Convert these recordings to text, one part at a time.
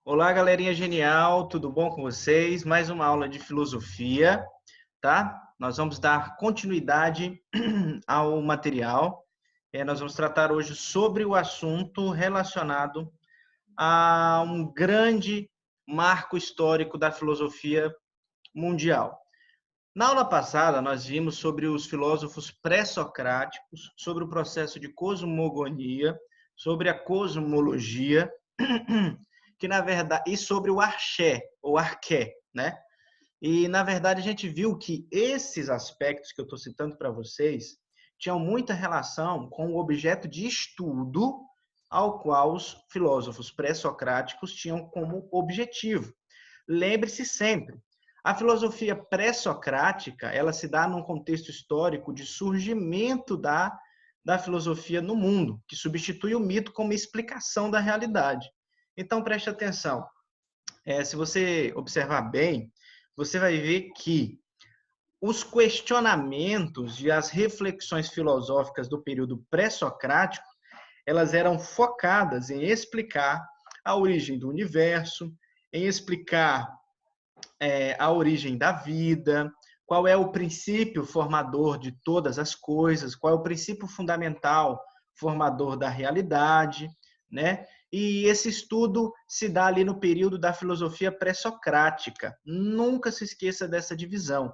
Olá, galerinha genial, tudo bom com vocês? Mais uma aula de filosofia, tá? Nós vamos dar continuidade ao material. Nós vamos tratar hoje sobre o assunto relacionado a um grande marco histórico da filosofia mundial. Na aula passada, nós vimos sobre os filósofos pré-socráticos, sobre o processo de cosmogonia, sobre a cosmologia, que na verdade e sobre o arché ou arqué, né? E na verdade a gente viu que esses aspectos que eu estou citando para vocês tinham muita relação com o objeto de estudo ao qual os filósofos pré-socráticos tinham como objetivo. Lembre-se sempre, a filosofia pré-socrática, ela se dá num contexto histórico de surgimento da filosofia no mundo, que substitui o mito como explicação da realidade. Então, preste atenção. Se você observar bem, você vai ver que os questionamentos e as reflexões filosóficas do período pré-socrático, elas eram focadas em explicar a origem do universo, em explicar a origem da vida, qual é o princípio formador de todas as coisas, qual é o princípio fundamental formador da realidade, né? E esse estudo se dá ali no período da filosofia pré-socrática. Nunca se esqueça dessa divisão.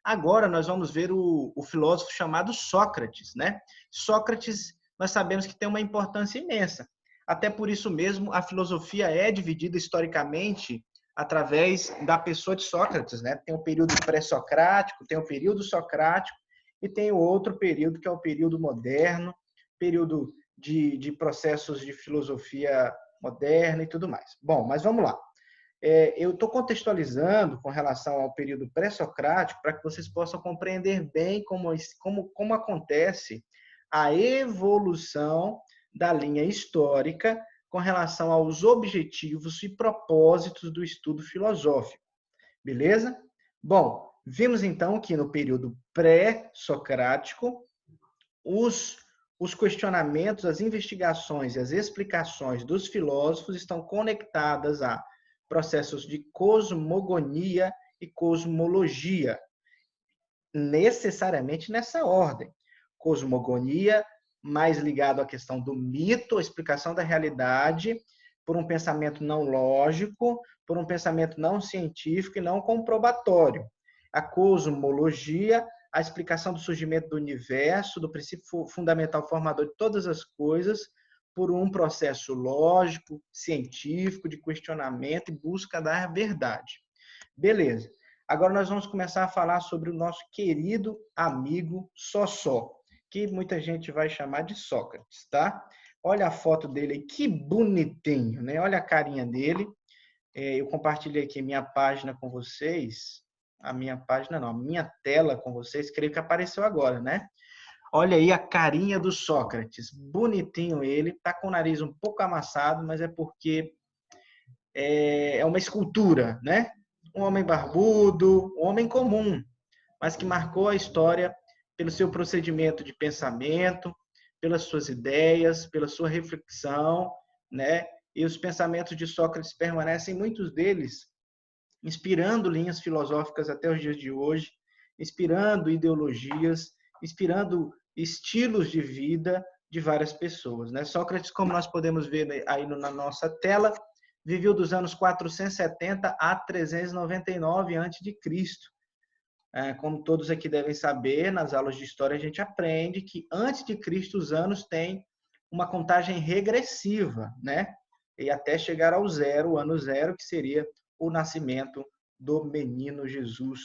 Agora nós vamos ver o filósofo chamado Sócrates, né? Sócrates, nós sabemos que tem uma importância imensa. Até por isso mesmo, a filosofia é dividida historicamente através da pessoa de Sócrates, né? Tem o período pré-socrático, tem o período socrático e tem o outro período que é o período moderno, período de processos de filosofia moderna e tudo mais. Bom, mas vamos lá. Eu estou contextualizando com relação ao período pré-socrático para que vocês possam compreender bem como acontece a evolução da linha histórica com relação aos objetivos e propósitos do estudo filosófico. Beleza? Bom, vimos então que no período pré-socrático, os questionamentos, as investigações e as explicações dos filósofos estão conectadas a processos de cosmogonia e cosmologia, necessariamente nessa ordem. Cosmogonia, mais ligado à questão do mito, a explicação da realidade, por um pensamento não lógico, por um pensamento não científico e não comprobatório. A cosmologia, a explicação do surgimento do universo, do princípio fundamental formador de todas as coisas, por um processo lógico, científico, de questionamento e busca da verdade. Beleza. Agora nós vamos começar a falar sobre o nosso querido amigo Sossó, que muita gente vai chamar de Sócrates, tá? Olha a foto dele aí, que bonitinho, né? Olha a carinha dele. Eu compartilhei aqui minha página com vocês. A minha página não, a minha tela com vocês, creio que apareceu agora, né? Olha aí a carinha do Sócrates, bonitinho ele, tá com o nariz um pouco amassado, mas é porque é uma escultura, né? Um homem barbudo, um homem comum, mas que marcou a história pelo seu procedimento de pensamento, pelas suas ideias, pela sua reflexão, né? E os pensamentos de Sócrates permanecem, muitos deles, inspirando linhas filosóficas até os dias de hoje, inspirando ideologias, inspirando estilos de vida de várias pessoas, né? Sócrates, como nós podemos ver aí na nossa tela, viveu dos anos 470 a 399 a.C. Como todos aqui devem saber, nas aulas de história a gente aprende que antes de Cristo os anos têm uma contagem regressiva, né? E até chegar ao zero, o ano zero, que seria o nascimento do menino Jesus.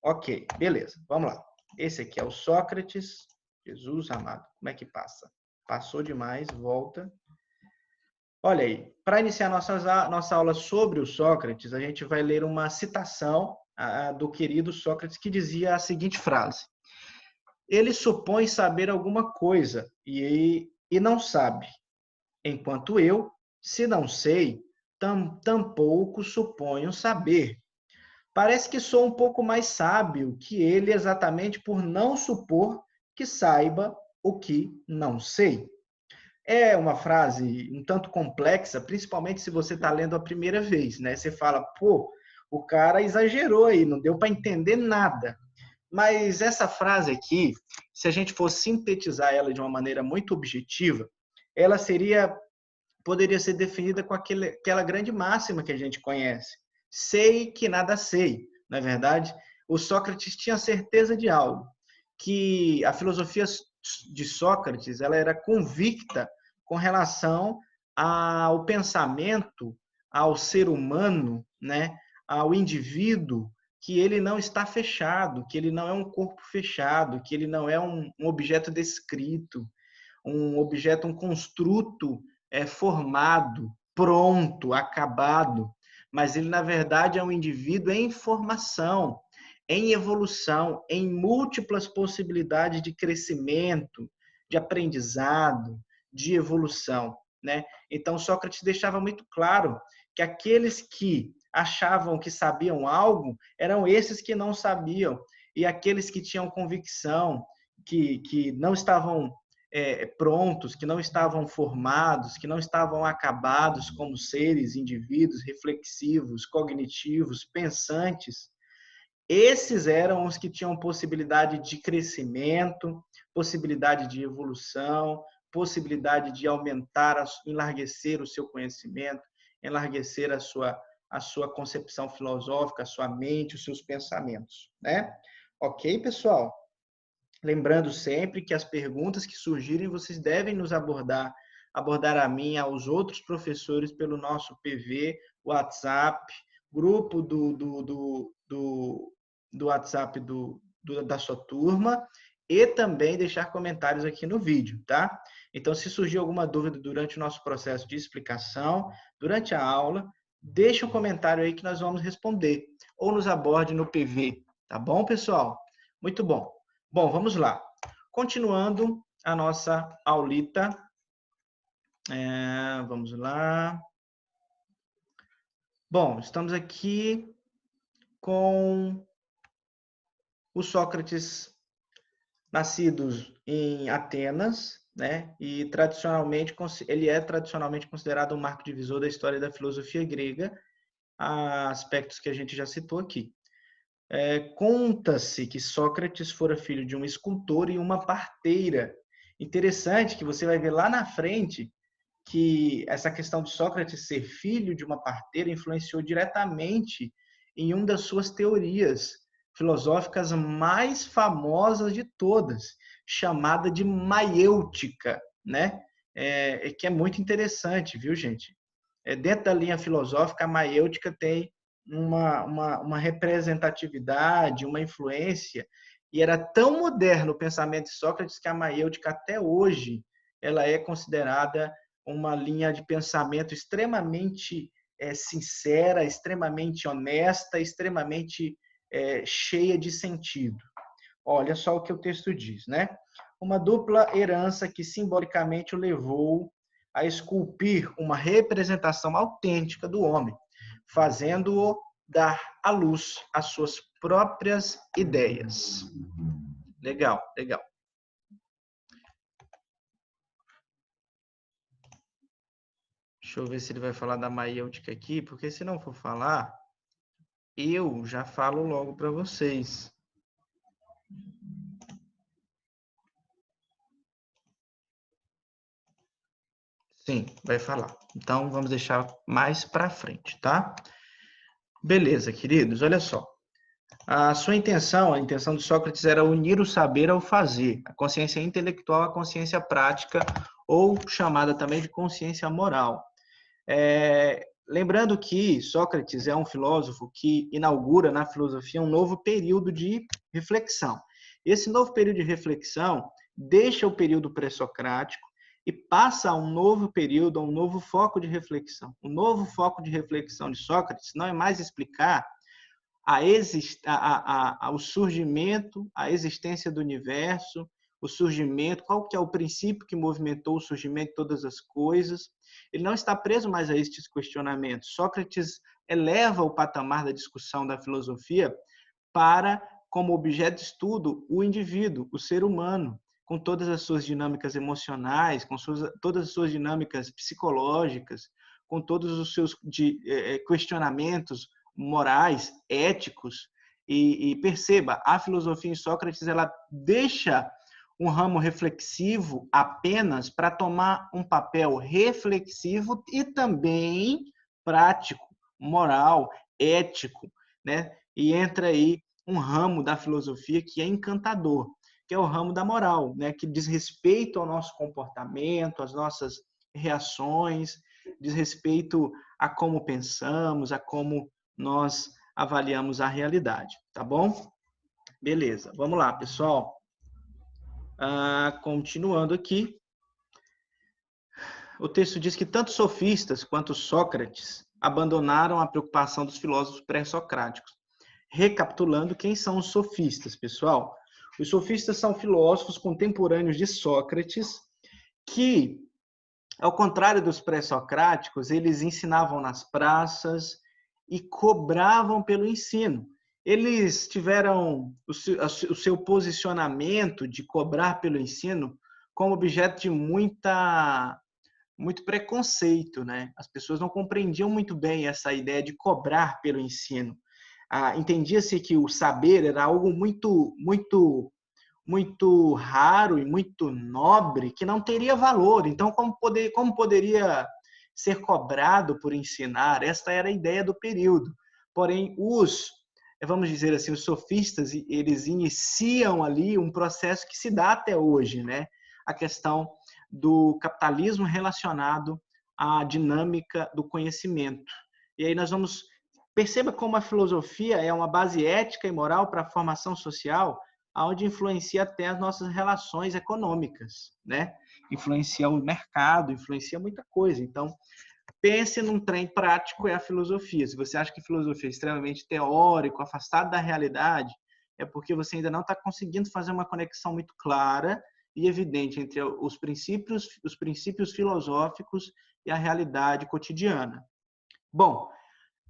Ok, beleza, vamos lá. Esse aqui é o Sócrates. Jesus amado, como é que passa? Passou demais, volta. Olha aí, para iniciar nossa aula sobre o Sócrates, a gente vai ler uma citação do querido Sócrates que dizia a seguinte frase: ele supõe saber alguma coisa e não sabe, enquanto eu, se não sei, tampouco suponho saber. Parece que sou um pouco mais sábio que ele exatamente por não supor que saiba o que não sei. É uma frase um tanto complexa, principalmente se você está lendo a primeira vez, né? Você fala, pô, o cara exagerou aí, não deu para entender nada. Mas essa frase aqui, se a gente for sintetizar ela de uma maneira muito objetiva, ela poderia ser definida com aquela grande máxima que a gente conhece. Sei que nada sei, não é verdade? O Sócrates tinha certeza de algo, que a filosofia de Sócrates ela era convicta com relação ao pensamento, ao ser humano, né? Ao indivíduo, que ele não está fechado, que ele não é um corpo fechado, que ele não é um objeto descrito, um objeto, um construto formado, pronto, acabado, mas ele, na verdade, é um indivíduo em formação, em evolução, em múltiplas possibilidades de crescimento, de aprendizado, de evolução, né? Então, Sócrates deixava muito claro que aqueles que achavam que sabiam algo eram esses que não sabiam, e aqueles que tinham convicção, que não estavam prontos, que não estavam formados, que não estavam acabados como seres, indivíduos reflexivos, cognitivos, pensantes, esses eram os que tinham possibilidade de crescimento, possibilidade de evolução, possibilidade de aumentar, enlarguecer o seu conhecimento, enlarguecer a sua concepção filosófica, a sua mente, os seus pensamentos, né? Ok, pessoal? Lembrando sempre que as perguntas que surgirem, vocês devem nos abordar a mim, aos outros professores pelo nosso PV, WhatsApp, grupo do WhatsApp da sua turma, e também deixar comentários aqui no vídeo, tá? Então, se surgir alguma dúvida durante o nosso processo de explicação, durante a aula, deixa um comentário aí que nós vamos responder, ou nos aborde no PV, tá bom, pessoal? Muito bom. Bom, vamos lá. Continuando a nossa aulita. Vamos lá. Bom, estamos aqui com o Sócrates, nascido em Atenas, né? E tradicionalmente ele é tradicionalmente considerado um marco divisor da história da filosofia grega, aspectos que a gente já citou aqui. Conta-se que Sócrates fora filho de um escultor e uma parteira. Interessante que você vai ver lá na frente que essa questão de Sócrates ser filho de uma parteira influenciou diretamente em uma das suas teorias filosóficas mais famosas de todas, chamada de maiêutica, né? Que é muito interessante, viu, gente? Dentro da linha filosófica, a maiêutica tem uma representatividade, uma influência, e era tão moderno o pensamento de Sócrates que a maiêutica até hoje ela é considerada uma linha de pensamento extremamente sincera, extremamente honesta, extremamente cheia de sentido. Olha só o que o texto diz, né? Uma dupla herança que simbolicamente o levou a esculpir uma representação autêntica do homem, fazendo-o dar à luz as suas próprias ideias. Legal, legal. Deixa eu ver se ele vai falar da maiêutica aqui, porque se não for falar, eu já falo logo para vocês. Sim, vai falar. Então, vamos deixar mais para frente, tá? Beleza, queridos, olha só. A sua intenção, a intenção de Sócrates era unir o saber ao fazer, a consciência intelectual à consciência prática, ou chamada também de consciência moral. Lembrando que Sócrates é um filósofo que inaugura na filosofia um novo período de reflexão. Esse novo período de reflexão deixa o período pré-socrático e passa a um novo período, a um novo foco de reflexão. O novo foco de reflexão de Sócrates não é mais explicar o surgimento, a existência do universo, o surgimento, qual que é o princípio que movimentou o surgimento de todas as coisas. Ele não está preso mais a estes questionamentos. Sócrates eleva o patamar da discussão da filosofia para, como objeto de estudo, o indivíduo, o ser humano, com todas as suas dinâmicas emocionais, com todas as suas dinâmicas psicológicas, com todos os seus questionamentos morais, éticos. E perceba, a filosofia em Sócrates, ela deixa um ramo reflexivo apenas para tomar um papel reflexivo e também prático, moral, ético, né? E entra aí um ramo da filosofia que é encantador, que é o ramo da moral, né? Que diz respeito ao nosso comportamento, às nossas reações, diz respeito a como pensamos, a como nós avaliamos a realidade, tá bom? Beleza, vamos lá, pessoal. Continuando aqui, o texto diz que tanto sofistas quanto Sócrates abandonaram a preocupação dos filósofos pré-socráticos. Recapitulando, quem são os sofistas, pessoal? Os sofistas são filósofos contemporâneos de Sócrates que, ao contrário dos pré-socráticos, eles ensinavam nas praças e cobravam pelo ensino. Eles tiveram o seu posicionamento de cobrar pelo ensino como objeto de muito preconceito, né? As pessoas não compreendiam muito bem essa ideia de cobrar pelo ensino. Entendia-se que o saber era algo muito raro e muito nobre que não teria valor. Então, como poderia ser cobrado por ensinar? Esta era a ideia do período. Porém, vamos dizer assim, os sofistas, eles iniciam ali um processo que se dá até hoje, né? A questão do capitalismo relacionado à dinâmica do conhecimento. E aí nós vamos... Perceba como a filosofia é uma base ética e moral para a formação social, onde influencia até as nossas relações econômicas, né? Influencia o mercado, influencia muita coisa. Então, pense num trem prático, é a filosofia. Se você acha que filosofia é extremamente teórico, afastado da realidade, é porque você ainda não está conseguindo fazer uma conexão muito clara e evidente entre os princípios filosóficos e a realidade cotidiana. Bom,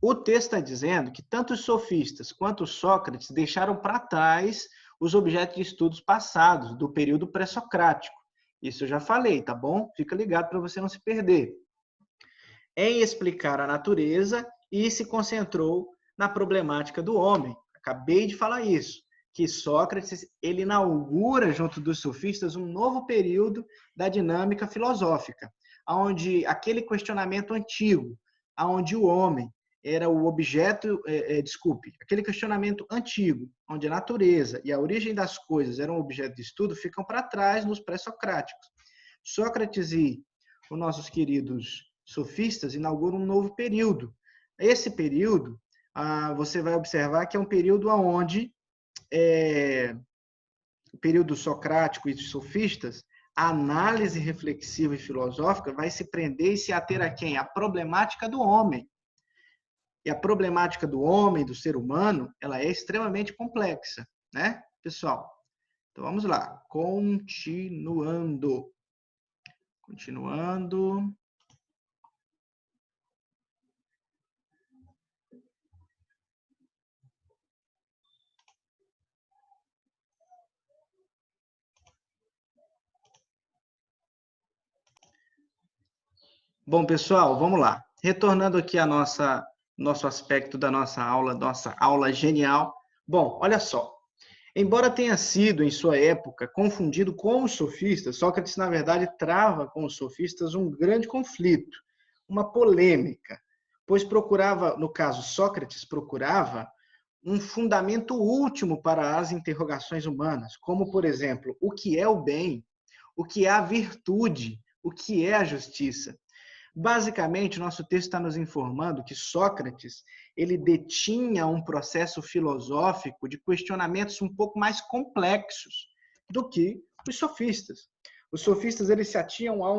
o texto está dizendo que tanto os sofistas quanto Sócrates deixaram para trás os objetos de estudos passados, do período pré-socrático. Isso eu já falei, tá bom? Fica ligado para você não se perder. Em explicar a natureza e se concentrou na problemática do homem. Acabei de falar isso, que Sócrates ele inaugura, junto dos sofistas, um novo período da dinâmica filosófica, onde aquele questionamento antigo, onde o homem era o objeto, aquele questionamento antigo, onde a natureza e a origem das coisas eram objeto de estudo, ficam para trás nos pré-socráticos. Sócrates e os nossos queridos sofistas inauguram um novo período. Esse período, você vai observar que é um período onde, o período socrático e dos sofistas, a análise reflexiva e filosófica vai se prender e se ater a quem? A problemática do homem. E a problemática do homem, do ser humano, ela é extremamente complexa, né, pessoal? Então, vamos lá. Continuando. Bom, pessoal, vamos lá. Retornando aqui a nosso aspecto da nossa aula genial. Bom, olha só. Embora tenha sido, em sua época, confundido com os sofistas, Sócrates, na verdade, trava com os sofistas um grande conflito, uma polêmica, pois procurava, no caso, Sócrates procurava um fundamento último para as interrogações humanas, como, por exemplo, o que é o bem, o que é a virtude, o que é a justiça. Basicamente, o nosso texto está nos informando que Sócrates ele detinha um processo filosófico de questionamentos um pouco mais complexos do que os sofistas. Os sofistas eles se atiam a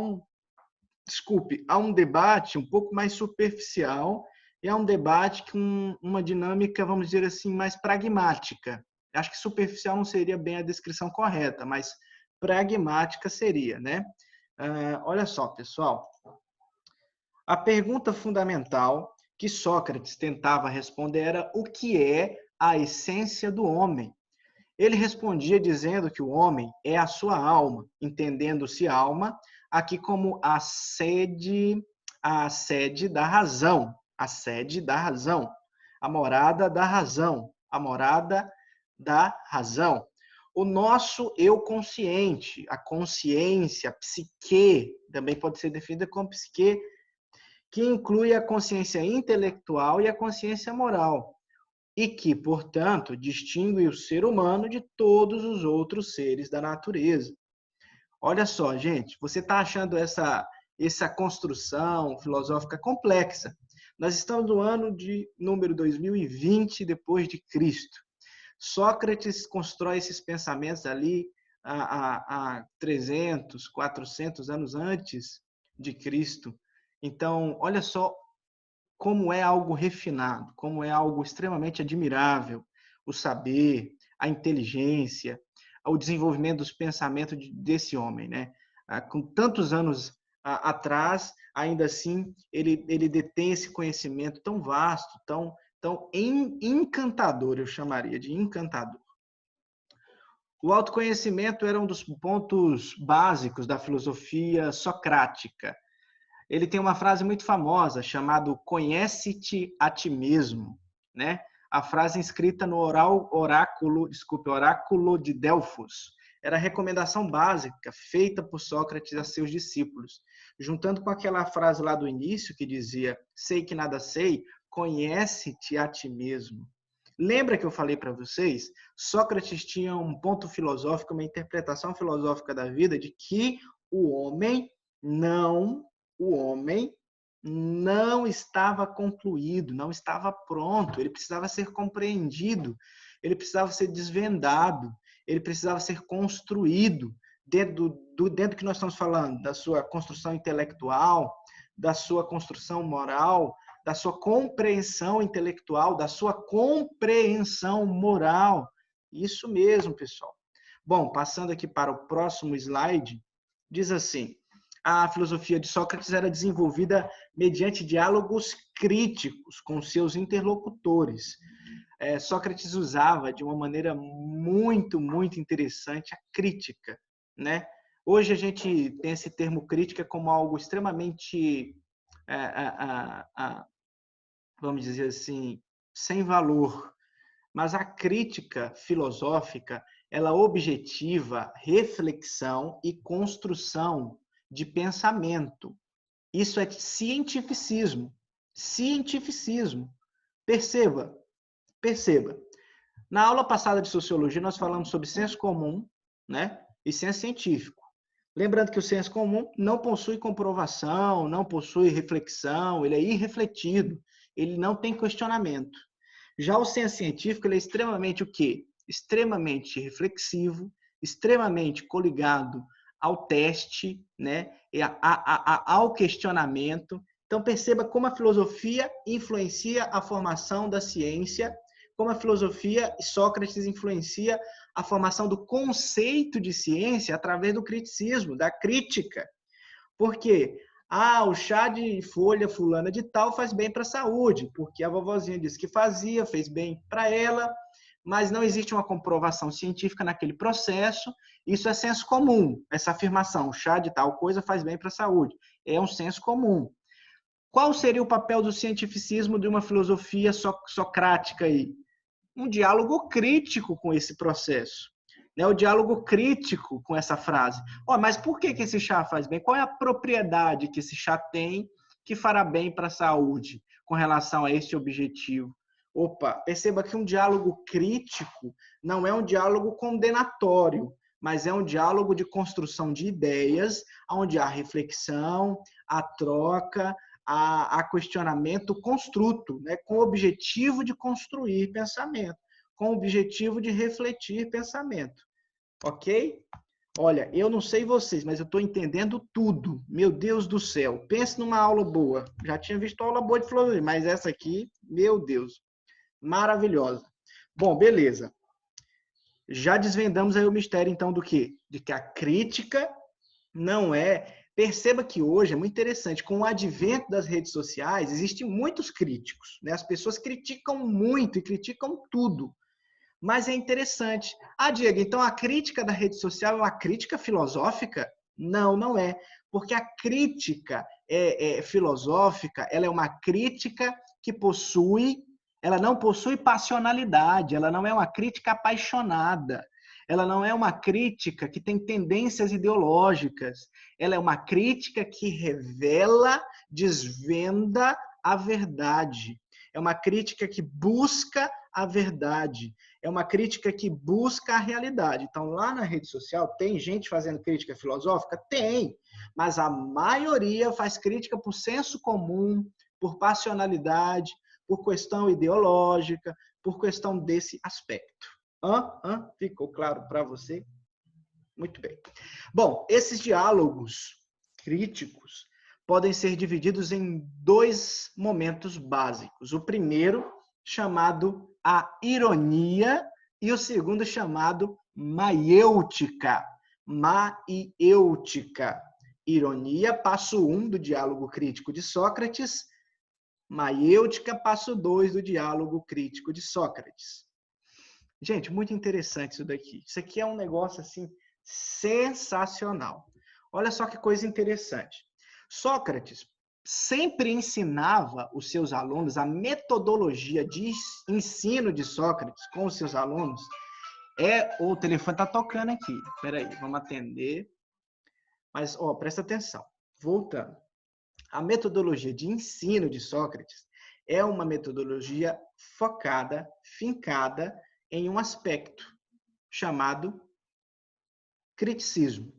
um debate um pouco mais superficial e a um debate com uma dinâmica, vamos dizer assim, mais pragmática. Acho que superficial não seria bem a descrição correta, mas pragmática seria, né? Olha só, pessoal. A pergunta fundamental que Sócrates tentava responder era o que é a essência do homem. Ele respondia dizendo que o homem é a sua alma, entendendo-se alma aqui como a sede da razão, a sede da razão, a morada da razão, a morada da razão. O nosso eu consciente, a consciência, a psique, também pode ser definida como psique, que inclui a consciência intelectual e a consciência moral, e que, portanto, distingue o ser humano de todos os outros seres da natureza. Olha só, gente, você está achando essa construção filosófica complexa. Nós estamos no ano de número 2020 depois de Cristo. Sócrates constrói esses pensamentos ali há 300, 400 anos antes de Cristo. Então, olha só como é algo refinado, como é algo extremamente admirável, o saber, a inteligência, o desenvolvimento dos pensamentos desse homem, né? Com tantos anos atrás, ainda assim, ele detém esse conhecimento tão vasto, tão encantador, eu chamaria de encantador. O autoconhecimento era um dos pontos básicos da filosofia socrática. Ele tem uma frase muito famosa chamada "Conhece-te a ti mesmo", né? A frase inscrita no oráculo de Delfos. Era a recomendação básica feita por Sócrates a seus discípulos, juntando com aquela frase lá do início que dizia: "Sei que nada sei, conhece-te a ti mesmo". Lembra que eu falei para vocês? Sócrates tinha um ponto filosófico, uma interpretação filosófica da vida de que o homem não estava concluído, não estava pronto, ele precisava ser compreendido, ele precisava ser desvendado, ele precisava ser construído dentro do que nós estamos falando, da sua construção intelectual, da sua construção moral, da sua compreensão intelectual, da sua compreensão moral. Isso mesmo, pessoal. Bom, passando aqui para o próximo slide, diz assim: a filosofia de Sócrates era desenvolvida mediante diálogos críticos com seus interlocutores. Sócrates usava de uma maneira muito, muito interessante a crítica, né? Hoje a gente tem esse termo crítica como algo extremamente, vamos dizer assim, sem valor. Mas a crítica filosófica, ela objetiva reflexão e construção de pensamento. Isso é cientificismo. Cientificismo. Perceba. Na aula passada de sociologia, nós falamos sobre senso comum, né, e senso científico. Lembrando que o senso comum não possui comprovação, não possui reflexão, ele é irrefletido, ele não tem questionamento. Já o senso científico, ele é extremamente o quê? Extremamente reflexivo, extremamente coligado ao teste, né? Ao questionamento. Então, perceba como a filosofia influencia a formação da ciência, como a filosofia e Sócrates influencia a formação do conceito de ciência através do criticismo, da crítica. Por quê? O chá de folha fulana de tal faz bem para a saúde, porque a vovozinha disse que fazia, fez bem para ela, mas não existe uma comprovação científica naquele processo. Isso é senso comum, essa afirmação, o chá de tal coisa faz bem para a saúde. É um senso comum. Qual seria o papel do cientificismo de uma filosofia socrática aí? Um diálogo crítico com esse processo. O diálogo crítico com essa frase. Mas por que esse chá faz bem? Qual é a propriedade que esse chá tem que fará bem para a saúde com relação a este objetivo? Perceba que um diálogo crítico não é um diálogo condenatório, mas é um diálogo de construção de ideias, onde há reflexão, há troca, há questionamento construto, né? Com o objetivo de construir pensamento, com o objetivo de refletir pensamento. Ok? Olha, eu não sei vocês, mas eu estou entendendo tudo. Meu Deus do céu. Pense numa aula boa. Já tinha visto aula boa de filosofia, mas essa aqui, meu Deus, maravilhosa. Bom, beleza. Já desvendamos aí o mistério, então, do quê? De que a crítica não é... Perceba que hoje é muito interessante, com o advento das redes sociais, existem muitos críticos, né? As pessoas criticam muito e criticam tudo. Mas é interessante. Ah, Diego, então a crítica da rede social é uma crítica filosófica? Não, não é. Porque a crítica filosófica, ela é uma crítica que ela não possui passionalidade, ela não é uma crítica apaixonada, ela não é uma crítica que tem tendências ideológicas, ela é uma crítica que revela, desvenda a verdade. É uma crítica que busca a verdade. É uma crítica que busca a realidade. Então, lá na rede social, tem gente fazendo crítica filosófica? Tem. Mas a maioria faz crítica por senso comum, por passionalidade, por questão ideológica, por questão desse aspecto. Ficou claro para você? Muito bem. Bom, esses diálogos críticos podem ser divididos em dois momentos básicos. O primeiro, chamado a ironia, e o segundo, chamado maiêutica. Maiêutica. Ironia, passo 1 do diálogo crítico de Sócrates. Maiêutica, passo 2 do diálogo crítico de Sócrates. Gente, muito interessante isso daqui. Isso aqui é um negócio assim sensacional. Olha só que coisa interessante. Sócrates sempre ensinava os seus alunos, a metodologia de ensino de Sócrates com os seus alunos o telefone está tocando aqui. Espera aí, vamos atender. Mas, presta atenção. Voltando. A metodologia de ensino de Sócrates é uma metodologia focada, fincada em um aspecto chamado criticismo.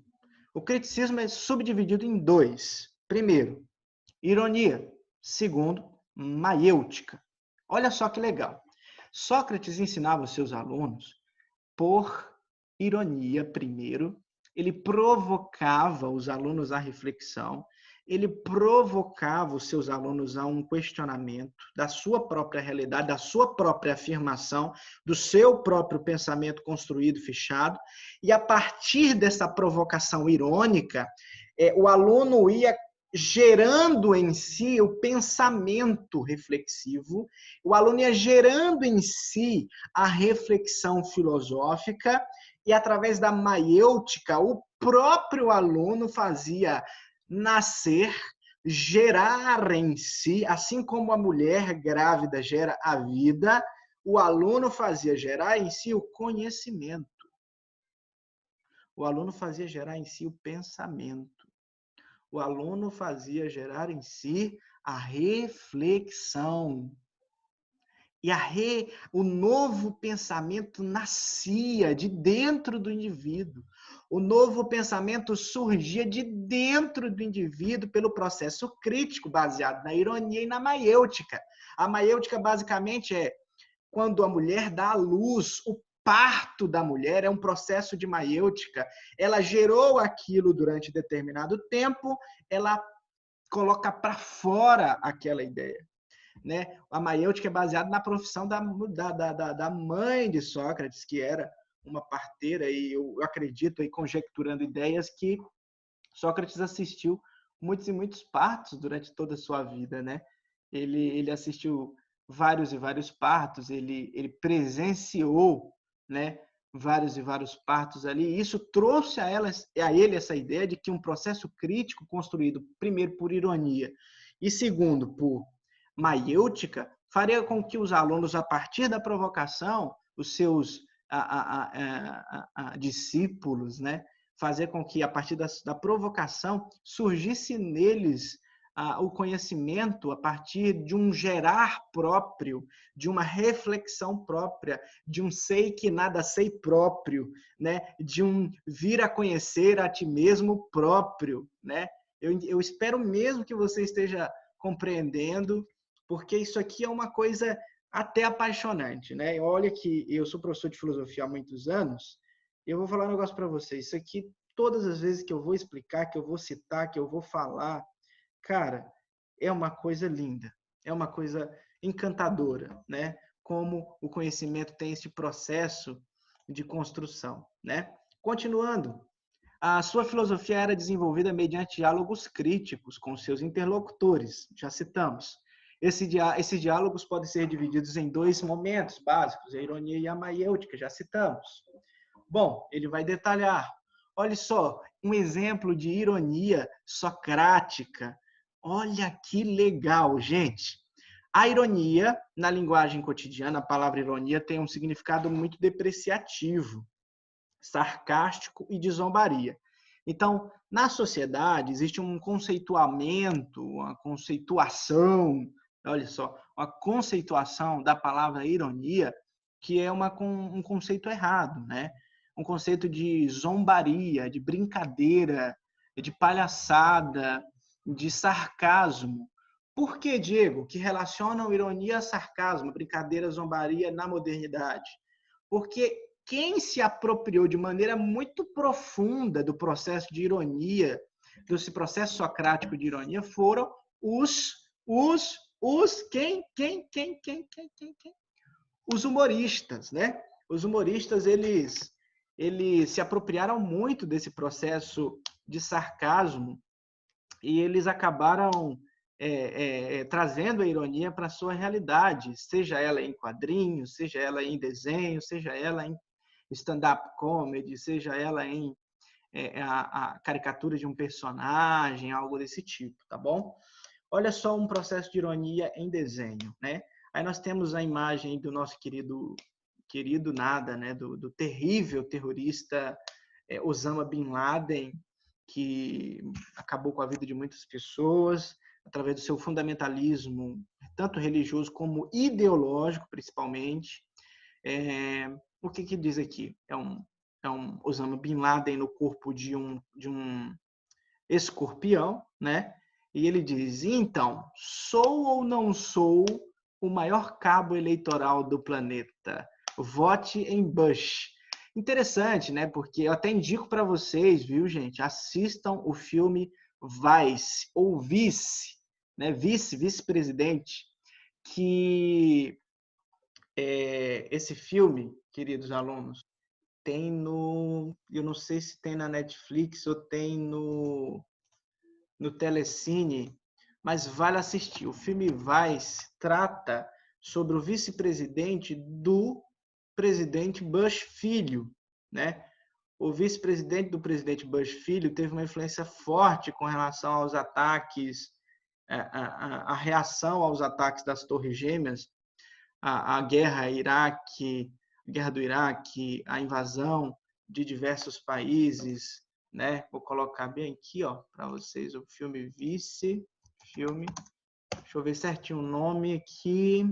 O criticismo é subdividido em dois. Primeiro, ironia. Segundo, maiêutica. Olha só que legal. Sócrates ensinava os seus alunos por ironia primeiro, ele provocava os alunos à reflexão, ele provocava os seus alunos a um questionamento da sua própria realidade, da sua própria afirmação, do seu próprio pensamento construído, fechado, e a partir dessa provocação irônica, o aluno ia gerando em si o pensamento reflexivo, o aluno ia gerando em si a reflexão filosófica, e através da maiêutica, o próprio aluno fazia nascer, gerar em si, assim como a mulher grávida gera a vida, o aluno fazia gerar em si o conhecimento. O aluno fazia gerar em si o pensamento. O aluno fazia gerar em si a reflexão. E o novo pensamento nascia de dentro do indivíduo. O novo pensamento surgia de dentro do indivíduo pelo processo crítico baseado na ironia e na maiêutica. A maiêutica, basicamente, é quando a mulher dá à luz, o parto da mulher é um processo de maiêutica. Ela gerou aquilo durante determinado tempo, ela coloca para fora aquela ideia. Né? A maiêutica é baseada na profissão da mãe de Sócrates, que era uma parteira, e eu acredito, aí, conjecturando ideias, que Sócrates assistiu muitos e muitos partos durante toda a sua vida. Né? Ele assistiu vários e vários partos, ele presenciou, né, vários e vários partos ali, e isso trouxe a ele essa ideia de que um processo crítico construído, primeiro, por ironia, e segundo, por maiêutica, faria com que os alunos, a partir da provocação, os seus discípulos, né, fazer com que, a partir da provocação, surgisse neles o conhecimento a partir de um gerar próprio, de uma reflexão própria, de um sei que nada sei próprio, né? De um vir a conhecer a ti mesmo próprio. Né? Eu espero mesmo que você esteja compreendendo, porque isso aqui é uma coisa até apaixonante. Né? Olha que eu sou professor de filosofia há muitos anos, e eu vou falar um negócio para vocês. Isso aqui, todas as vezes que eu vou explicar, que eu vou citar, que eu vou falar, cara, é uma coisa linda, é uma coisa encantadora, né? Como o conhecimento tem esse processo de construção, né? Continuando, a sua filosofia era desenvolvida mediante diálogos críticos com seus interlocutores, já citamos. Esses diálogos podem ser divididos em dois momentos básicos, a ironia e a maiêutica, já citamos. Bom, ele vai detalhar. Olha só, um exemplo de ironia socrática. Olha que legal, gente. A ironia, na linguagem cotidiana, a palavra ironia tem um significado muito depreciativo, sarcástico e de zombaria. Então, na sociedade, existe um conceituamento, uma conceituação, olha só, uma conceituação da palavra ironia, que é um conceito errado, né? Um conceito de zombaria, de brincadeira, de palhaçada, de sarcasmo. Por que, Diego, que relacionam ironia a sarcasmo, brincadeira, zombaria na modernidade? Porque quem se apropriou de maneira muito profunda do processo de ironia, desse processo socrático de ironia, foram quem? Os humoristas, né? Os humoristas, eles se apropriaram muito desse processo de sarcasmo e eles acabaram trazendo a ironia para a sua realidade, seja ela em quadrinhos, seja ela em desenho, seja ela em stand-up comedy, seja ela em a caricatura de um personagem, algo desse tipo, tá bom? Olha só um processo de ironia em desenho, né? Aí nós temos a imagem do nosso querido nada, né? Do terrível terrorista Osama Bin Laden, que acabou com a vida de muitas pessoas através do seu fundamentalismo, tanto religioso como ideológico, principalmente. O que diz aqui? É um Osama Bin Laden no corpo de um escorpião, né? E ele diz, então, sou ou não sou o maior cabo eleitoral do planeta? Vote em Bush. Interessante, né? Porque eu até indico para vocês, viu, gente? Assistam o filme Vice, ou Vice, né? Vice-presidente, que esse filme, queridos alunos, tem no... Eu não sei se tem na Netflix ou tem no Telecine, mas vale assistir. O filme Vice trata sobre o vice-presidente do presidente Bush Filho, né? O vice-presidente do presidente Bush Filho teve uma influência forte com relação aos ataques, a reação aos ataques das Torres Gêmeas, a guerra do Iraque, a invasão de diversos países, né? Vou colocar bem aqui, ó, para vocês o filme Vice, deixa eu ver certinho o nome aqui.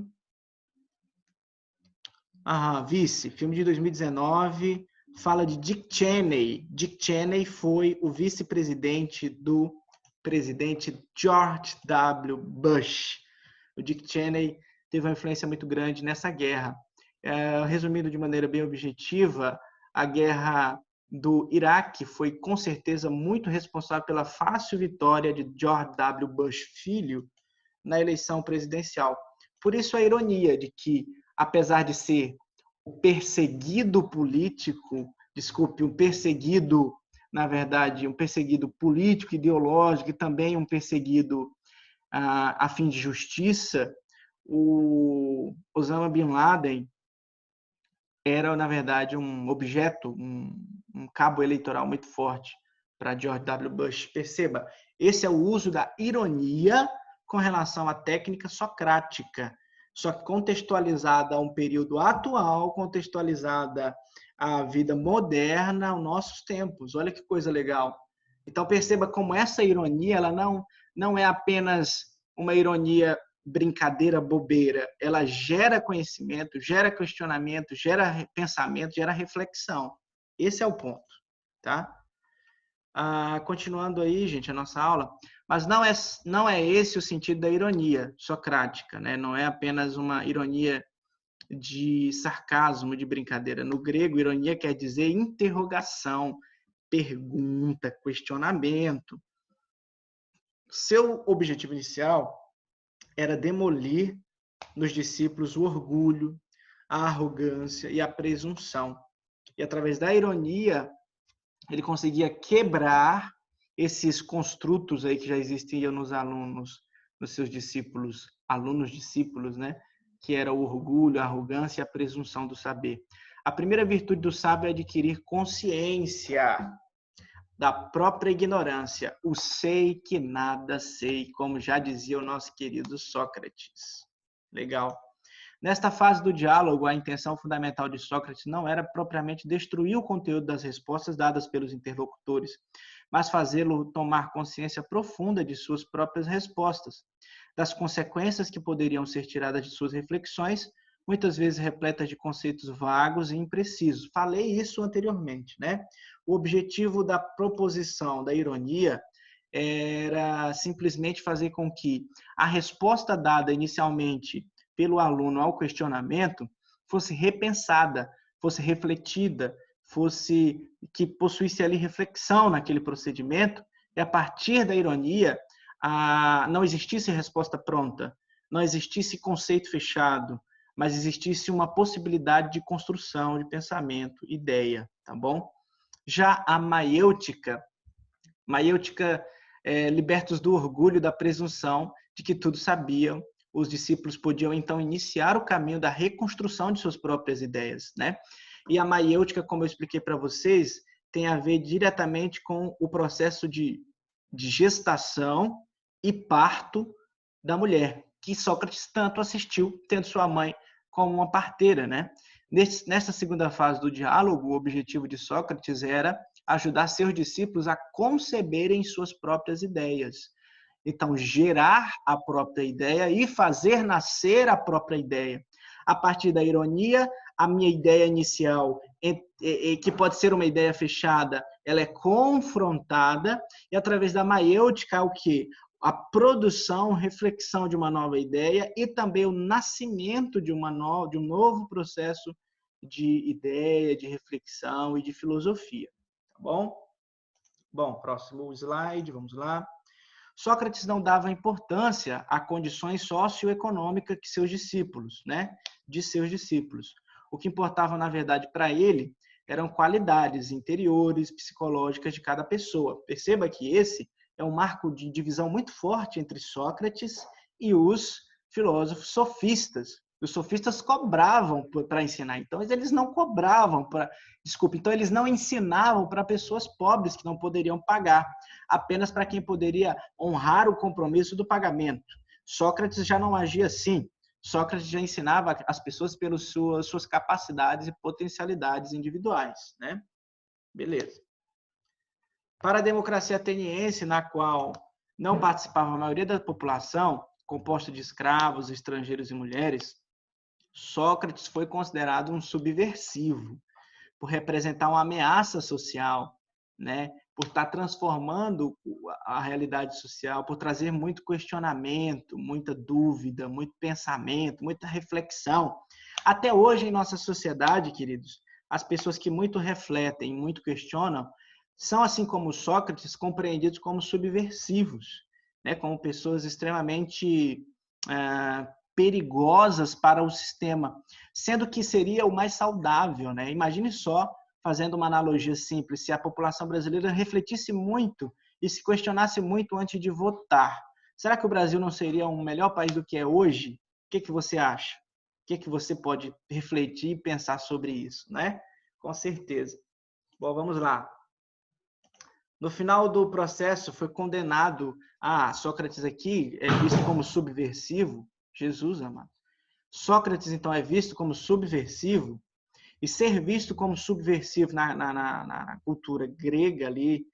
Vice, filme de 2019, fala de Dick Cheney. Dick Cheney foi o vice-presidente do presidente George W. Bush. O Dick Cheney teve uma influência muito grande nessa guerra. Resumindo de maneira bem objetiva, a guerra do Iraque foi com certeza muito responsável pela fácil vitória de George W. Bush Filho na eleição presidencial. Por isso a ironia de que, apesar de ser o perseguido político, na verdade, um perseguido político, ideológico e também um perseguido a fim de justiça, o Osama Bin Laden era, na verdade, um objeto, um cabo eleitoral muito forte para George W. Bush. Perceba, esse é o uso da ironia com relação à técnica socrática, só que contextualizada a um período atual, contextualizada à vida moderna, aos nossos tempos. Olha que coisa legal. Então, perceba como essa ironia ela não é apenas uma ironia brincadeira, bobeira. Ela gera conhecimento, gera questionamento, gera pensamento, gera reflexão. Esse é o ponto, tá? Continuando aí, gente, a nossa aula, mas não é esse o sentido da ironia socrática, né? Não é apenas uma ironia de sarcasmo, de brincadeira. No grego, ironia quer dizer interrogação, pergunta, questionamento. Seu objetivo inicial era demolir nos discípulos o orgulho, a arrogância e a presunção. E através da ironia, ele conseguia quebrar esses construtos aí que já existiam nos alunos nos seus discípulos, alunos discípulos, né? Que era o orgulho, a arrogância e a presunção do saber. A primeira virtude do sábio é adquirir consciência da própria ignorância, o sei que nada sei, como já dizia o nosso querido Sócrates. Legal. Nesta fase do diálogo, a intenção fundamental de Sócrates não era propriamente destruir o conteúdo das respostas dadas pelos interlocutores, mas fazê-lo tomar consciência profunda de suas próprias respostas, das consequências que poderiam ser tiradas de suas reflexões, muitas vezes repletas de conceitos vagos e imprecisos. Falei isso anteriormente, né? O objetivo da proposição da ironia era simplesmente fazer com que a resposta dada inicialmente pelo aluno ao questionamento fosse repensada, fosse refletida, que possuísse ali reflexão naquele procedimento, e a partir da ironia não existisse resposta pronta, não existisse conceito fechado, mas existisse uma possibilidade de construção, de pensamento, ideia, tá bom? Já a maiêutica libertos do orgulho, da presunção de que tudo sabiam, os discípulos podiam então iniciar o caminho da reconstrução de suas próprias ideias, né? E a maiêutica, como eu expliquei para vocês, tem a ver diretamente com o processo de gestação e parto da mulher, que Sócrates tanto assistiu, tendo sua mãe como uma parteira, né? Nessa segunda fase do diálogo, o objetivo de Sócrates era ajudar seus discípulos a conceberem suas próprias ideias. Então, gerar a própria ideia e fazer nascer a própria ideia. A partir da ironia, a minha ideia inicial, que pode ser uma ideia fechada, ela é confrontada, e através da maiêutica, o quê? A produção, reflexão de uma nova ideia e também o nascimento de um novo processo de ideia, de reflexão e de filosofia. Tá bom? Bom, próximo slide, vamos lá. Sócrates não dava importância a condições socioeconômicas de seus discípulos. O que importava, na verdade, para ele eram qualidades interiores, psicológicas de cada pessoa. Perceba que esse é um marco de divisão muito forte entre Sócrates e os filósofos sofistas. Os sofistas cobravam para ensinar, então eles não cobravam então eles não ensinavam para pessoas pobres que não poderiam pagar, apenas para quem poderia honrar o compromisso do pagamento. Sócrates já não agia assim. Sócrates já ensinava as pessoas pelas suas capacidades e potencialidades individuais, né? Beleza. Para a democracia ateniense, na qual não participava a maioria da população, composta de escravos, estrangeiros e mulheres, Sócrates foi considerado um subversivo, por representar uma ameaça social, né? Por estar transformando a realidade social, por trazer muito questionamento, muita dúvida, muito pensamento, muita reflexão. Até hoje, em nossa sociedade, queridos, as pessoas que muito refletem, muito questionam, são, assim como Sócrates, compreendidos como subversivos, né? Como pessoas extremamente perigosas para o sistema, sendo que seria o mais saudável, né? Imagine só, fazendo uma analogia simples, se a população brasileira refletisse muito e se questionasse muito antes de votar. Será que o Brasil não seria um melhor país do que é hoje? O que você acha? O que você pode refletir e pensar sobre isso, né? Com certeza. Bom, vamos lá. No final do processo, foi condenado Sócrates aqui, é visto como subversivo. Jesus, amado. Sócrates, então, é visto como subversivo, e ser visto como subversivo na cultura grega ali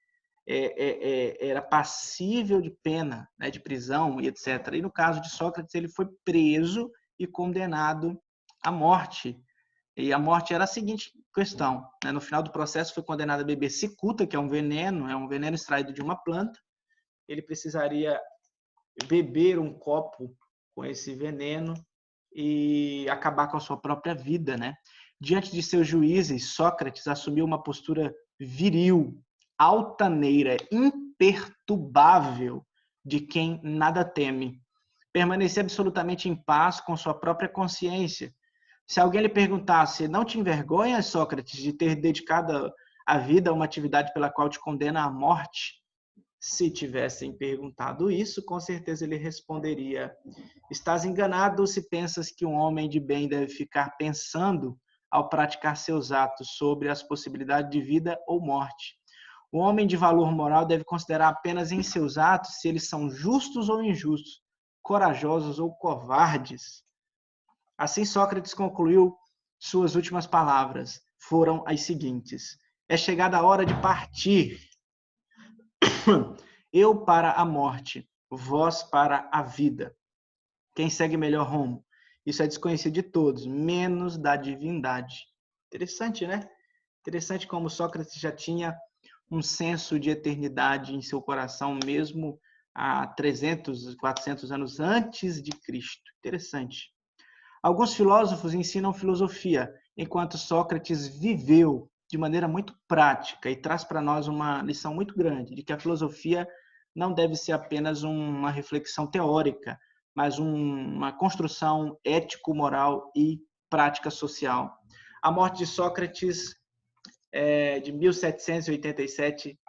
era passível de pena, né, de prisão e etc. E no caso de Sócrates, ele foi preso e condenado à morte. E a morte era a seguinte questão, né? No final do processo foi condenado a beber cicuta, que é um veneno extraído de uma planta. Ele precisaria beber um copo com esse veneno e acabar com a sua própria vida, né? Diante de seus juízes, Sócrates assumiu uma postura viril, altaneira, imperturbável, de quem nada teme. Permanecia absolutamente em paz com sua própria consciência. Se alguém lhe perguntasse, não te envergonha, Sócrates, de ter dedicado a vida a uma atividade pela qual te condena à morte? Se tivessem perguntado isso, com certeza ele responderia: estás enganado se pensas que um homem de bem deve ficar pensando ao praticar seus atos sobre as possibilidades de vida ou morte. O homem de valor moral deve considerar apenas em seus atos se eles são justos ou injustos, corajosos ou covardes. Assim, Sócrates concluiu suas últimas palavras. Foram as seguintes: é chegada a hora de partir. Eu para a morte, vós para a vida. Quem segue melhor rumo? Isso é desconhecido de todos, menos da divindade. Interessante, né? Interessante como Sócrates já tinha um senso de eternidade em seu coração, mesmo há 300, 400 anos antes de Cristo. Interessante. Alguns filósofos ensinam filosofia, enquanto Sócrates viveu de maneira muito prática e traz para nós uma lição muito grande de que a filosofia não deve ser apenas uma reflexão teórica, mas uma construção ético-moral e prática social. A morte de Sócrates, de 1787,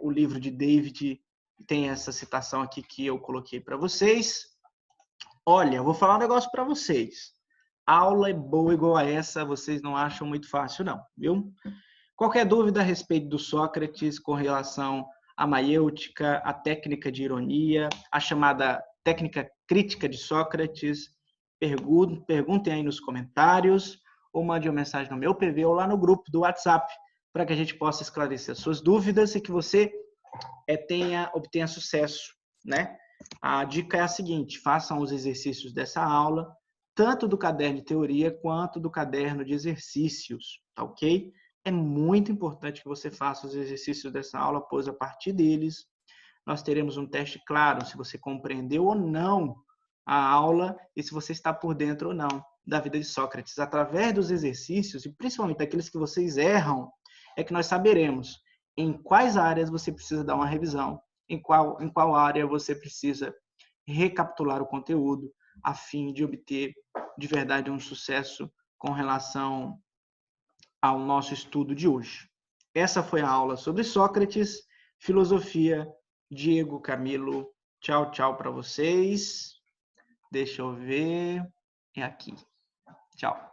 o livro de David tem essa citação aqui que eu coloquei para vocês. Olha, eu vou falar um negócio para vocês. Aula é boa igual a essa, vocês não acham muito fácil, não, viu? Qualquer dúvida a respeito do Sócrates com relação à maiêutica, à técnica de ironia, a chamada técnica crítica de Sócrates, perguntem aí nos comentários ou mande uma mensagem no meu PV ou lá no grupo do WhatsApp para que a gente possa esclarecer as suas dúvidas e que você obtenha sucesso, né? A dica é a seguinte: façam os exercícios dessa aula, tanto do caderno de teoria quanto do caderno de exercícios, tá ok? É muito importante que você faça os exercícios dessa aula, pois a partir deles nós teremos um teste claro se você compreendeu ou não a aula e se você está por dentro ou não da vida de Sócrates. Através dos exercícios, e principalmente aqueles que vocês erram, é que nós saberemos em quais áreas você precisa dar uma revisão, em qual área você precisa recapitular o conteúdo, a fim de obter de verdade um sucesso com relação ao nosso estudo de hoje. Essa foi a aula sobre Sócrates, filosofia. Diego, Camilo, tchau, tchau para vocês. Deixa eu ver. É aqui. Tchau.